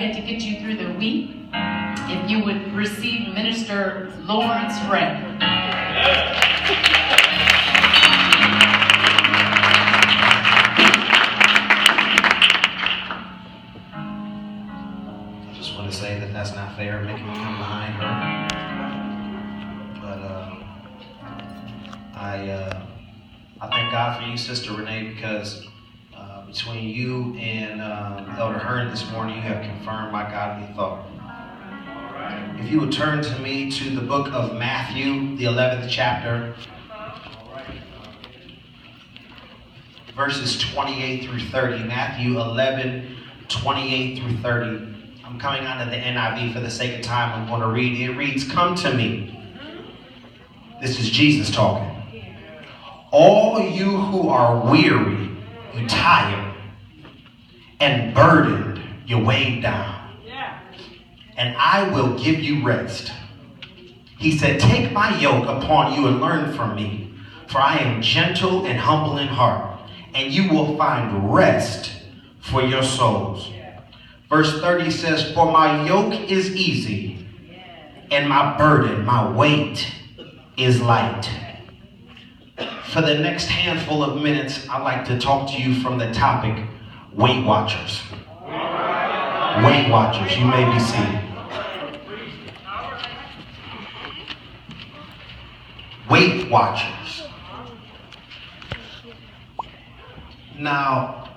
it to get you through the week. If you would receive Minister Lawrence Ray. I just want to say that that's not fair, making me come behind her. But I thank God for you, Sister Renee, because between you and Elder Hearn this morning, you have confirmed my godly thought. If you would turn to me to the book of Matthew, the 11th chapter, verses 28 through 30. Matthew 11, 28 through 30. I'm coming out of the NIV for the sake of time. I'm going to read it. It reads, "Come to me." This is Jesus talking. "All you who are weary, you tired, and burdened, you're weighed down. And I will give you rest." He said, "Take my yoke upon you and learn from me, for I am gentle and humble in heart, and you will find rest for your souls." Verse 30 says, "For my yoke is easy, and my burden, my weight is light." For the next handful of minutes, I'd like to talk to you from the topic, Weight Watchers. Weight Watchers, you may be seated. Weight Watchers. Now,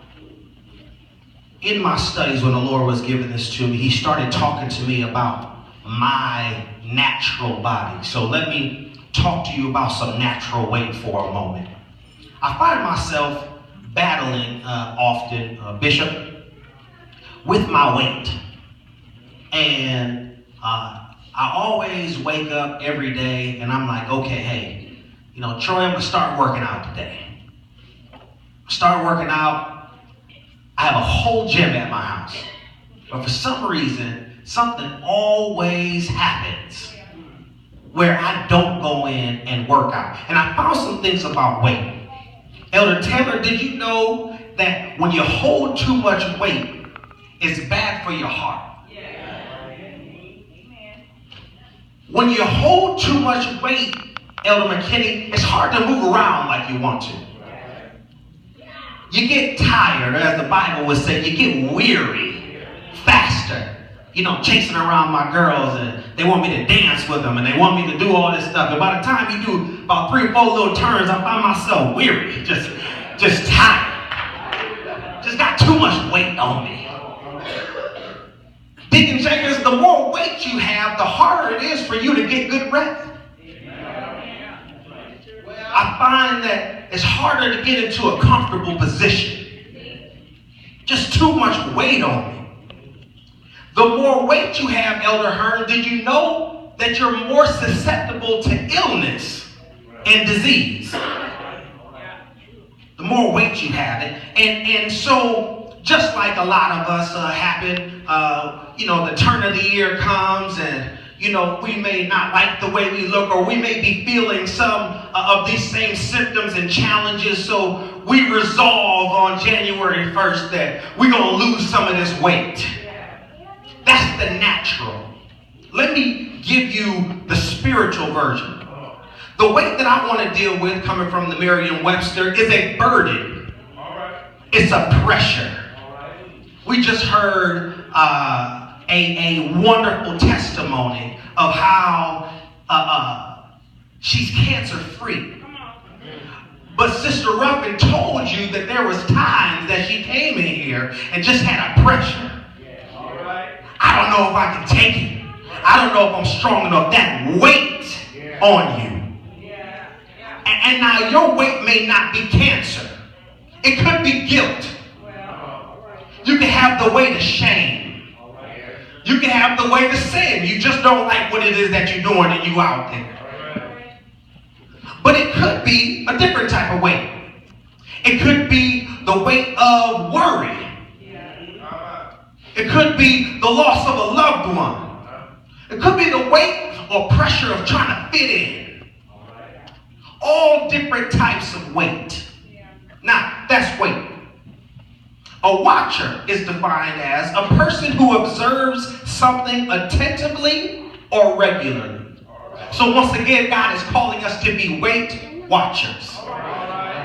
in my studies, when the Lord was giving this to me, he started talking to me about my natural body. So let me talk to you about some natural weight for a moment. I find myself battling often, Bishop, with my weight. And I always wake up every day and I'm like, okay, hey, Troy, I'm going to start working out today. Start working out. I have a whole gym at my house. But for some reason, something always happens where I don't go in and work out. And I found some things about weight. Elder Taylor, did you know that when you hold too much weight, it's bad for your heart? When you hold too much weight, Elder McKinney, it's hard to move around like you want to. You get tired, as the Bible would say, you get weary faster. Chasing around my girls, and they want me to dance with them, and they want me to do all this stuff. And by the time you do about 3 or 4 little turns, I find myself weary, just tired. Just got too much weight on me. Deacon Jacobs, the more weight you have, the harder it is for you to get good rest. I find that it's harder to get into a comfortable position. Just too much weight on me. The more weight you have, Elder Hearn, did you know that you're more susceptible to illness and disease? The more weight you have it. And so, just like a lot of us happen, the turn of the year comes and, we may not like the way we look, or we may be feeling some of these same symptoms and challenges. So we resolve on January 1st that we're going to lose some of this weight. That's the natural. Let me give you the spiritual version. The weight that I want to deal with, coming from the Merriam-Webster, is a burden. It's a pressure. We just heard a wonderful testimony of how she's cancer-free. But Sister Ruffin told you that there was times that she came in here and just had a pressure. I don't know if I can take it. I don't know if I'm strong enough. That weight on you. And now your weight may not be cancer. It could be guilt. You can have the weight of shame. You can have the weight of sin. You just don't like what it is that you're doing and you out there. But it could be a different type of weight. It could be the weight of worry. It could be the loss of a loved one. It could be the weight or pressure of trying to fit in. All different types of weight. Now, that's weight. A watcher is defined as a person who observes something attentively or regularly. So once again, God is calling us to be weight watchers.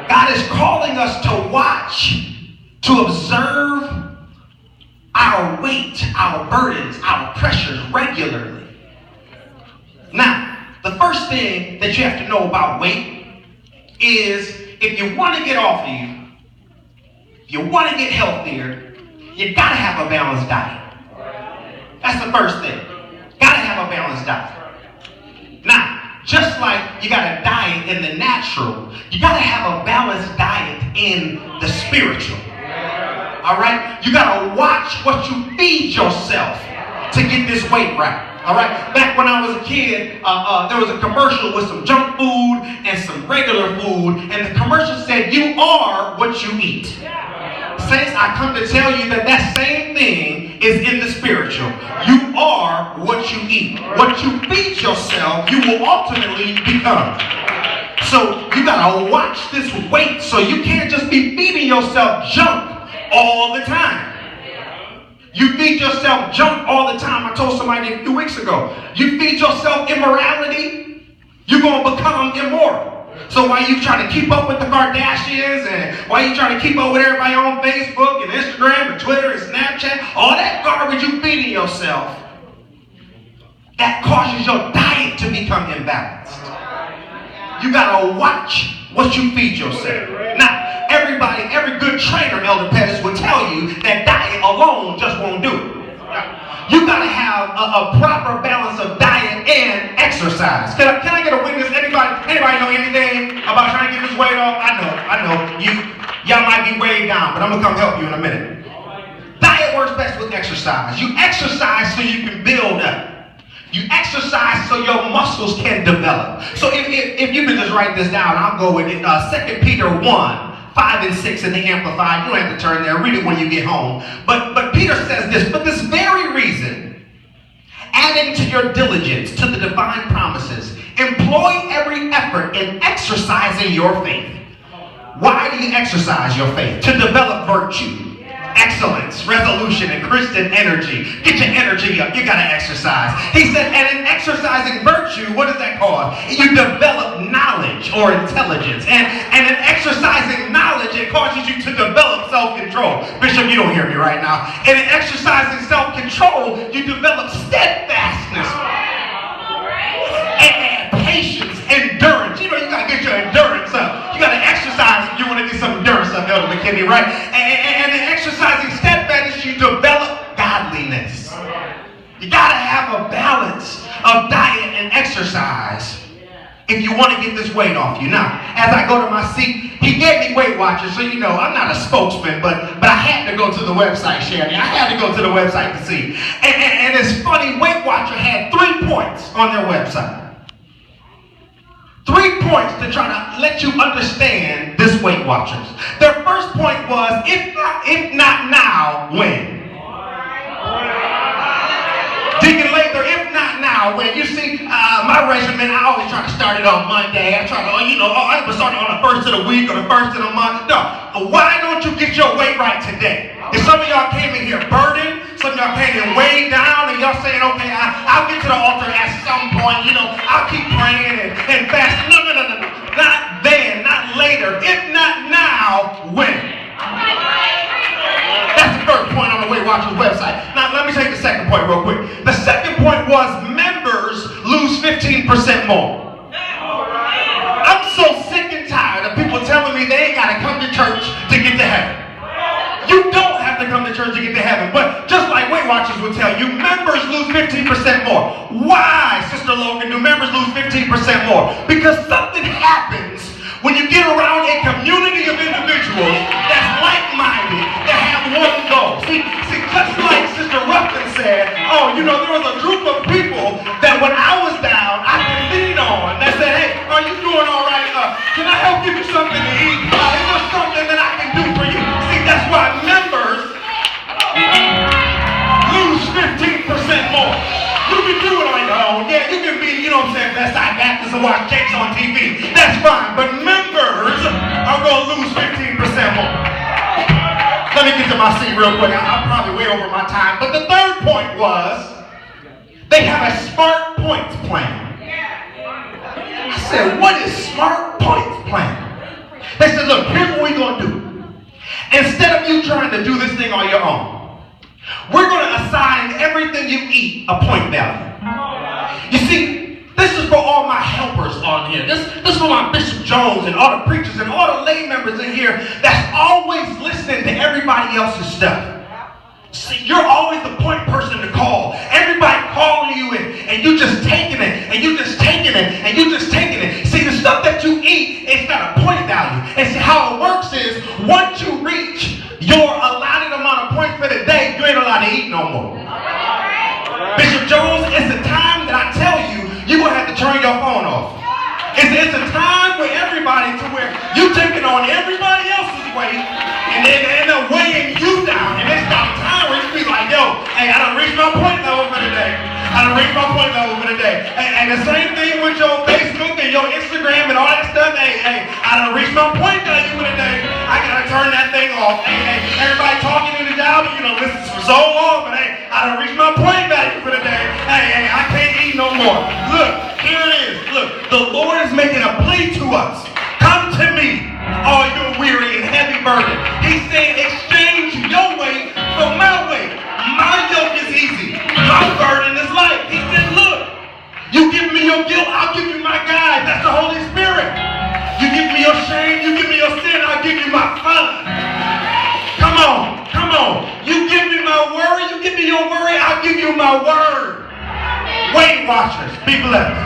God is calling us to watch, to observe our weight, our burdens, our pressures regularly. Now, the first thing that you have to know about weight is if you want to get off of you, if you want to get healthier, you got to have a balanced diet. That's the first thing. Got to have a balanced diet. Now, just like you got a diet in the natural, you got to have a balanced diet in the spiritual. All right? You got to watch what you feed yourself to get this weight right. All right? Back when I was a kid, there was a commercial with some junk food and some regular food, and the commercial said, "You are what you eat." Saints, I come to tell you that that same thing is in the spiritual. You are what you eat. What you feed yourself, you will ultimately become. So you gotta watch this weight, so you can't just be feeding yourself junk all the time. You feed yourself junk all the time. I told somebody a few weeks ago, you feed yourself immorality, you're gonna become immoral. So while you trying to keep up with the Kardashians, and while you trying to keep up with everybody on Facebook and Instagram and Twitter and Snapchat, all that garbage you feeding yourself, that causes your diet to become imbalanced. You gotta watch what you feed yourself. Now, every good trainer, Elder Pettis, will tell you that diet alone just won't do it. You gotta have a proper balance of diet and exercise. Can I get a witness? Anybody know anything about trying to get this weight off? I know. Y'all might be weighed down, but I'm gonna come help you in a minute. Diet works best with exercise. You exercise so you can build up. You exercise so your muscles can develop. So if you can just write this down, I'll go with it. 2 Peter 1:5 and 6 in the Amplified. You don't have to turn there. Read it when you get home. But Peter says this, "For this very reason, adding to your diligence to the divine promises, employ every effort in exercising your faith." Why do you exercise your faith? To develop virtue, excellence, resolution, and Christian energy. Get your energy up. You got to exercise. He said, and in exercising virtue, what does that cause? You develop knowledge or intelligence. And in exercising knowledge, it causes you to develop self-control. Bishop, you don't hear me right now. And in exercising self-control, you develop steadfastness and patience, endurance. You know, you got to get your endurance up. You got to exercise if you want to get some endurance up, Elder McKinney, right? And in exercising steadfastness, you develop godliness. You got to have a balance of diet and exercise if you want to get this weight off you. Now, as I go to my seat, he gave me Weight Watchers, so you know, I'm not a spokesman, but I had to go to the website, Sherry. I had to go to the website to see. And it's funny, Weight Watcher had 3 points on their website. 3 points to try to let you understand this Weight Watchers. Their first point was, if not now, when? Deacon Lather, if not now, when? You see, my regimen, I always try to start it on Monday. I try to, I start it on the first of the week or the first of the month. No, why don't you get your weight right today? If some of y'all came in here burdened, some of y'all came in way down, and y'all saying, okay, I'll get to the altar at some point, I'll keep praying and fasting. No. Not then, not later. If not now, when? That's the first point on the Weight Watchers website. Now, let me take the second point real quick. The second point was members lose 15% more. I'm so sick and tired of people telling me they ain't got to come to church to get to heaven. You don't have to come to church to get to heaven. But just like Weight Watchers will tell you, members lose 15% more. Why, Sister Logan, do members lose 15% more? Because something happens when you get around a community of individuals that's like-minded, that have one goal. See, just like Sister Ruffin said, there was a group of people that when I was down, I could lean on. That said, hey, are you doing all right? Can I help give you something to eat? Is there something that I can do for you? See, that's why members lose 15% more. You can do it on your own. Yeah, you can be, Westside Baptist and watch cakes on TV. That's fine. But members are going to lose 15% more. The let me get to my seat real quick. I'm probably way over my time. But the third point was they have a smart points plan. I said, what is smart points plan? They said, look, here's what we're going to do. Instead of you trying to do this thing on your own, we're going to assign everything you eat a point value. You see, this is for all my helpers on here. This is for my Bishop Jones and all the preachers and all the lay members in here that's always listening to everybody else's stuff. See, you're always the point person to call. Everybody calling you and you just taking it, and you just taking it, and you just taking it. See, the stuff that you eat, it's got a point value. And see, how it works is, once you reach your allotted amount of points for the day, you ain't allowed to eat no more. Bishop Jones, it's a time that I tell you, you're going to have to turn your phone off. It's a time where everybody, to where you taking on everybody else's weight, and they end up weighing you down. And it's about time where you be like, yo, hey, I done reached my point level for the day. And the same thing with your Facebook and your Instagram and all that stuff. Hey, I done reached my point value for the day. I gotta turn that thing off. Hey, everybody talking in the job, you know, listen for so long, but hey, I done reached my point value for the day. Hey, I can't eat no more. Look, here it is. Look, the Lord is making a plea to us. Come to me, all you weary and heavy burden. He's saying, exchange your weight for my weight. My yoke is easy. My burden is light. He said, look, you give me your guilt, I'll give you my guide. That's the Holy Spirit. You give me your shame, you give me your sin, I'll give you my fun. Come on, come on. You give me my worry, you give me your worry, I'll give you my word. Weight Watchers, be blessed.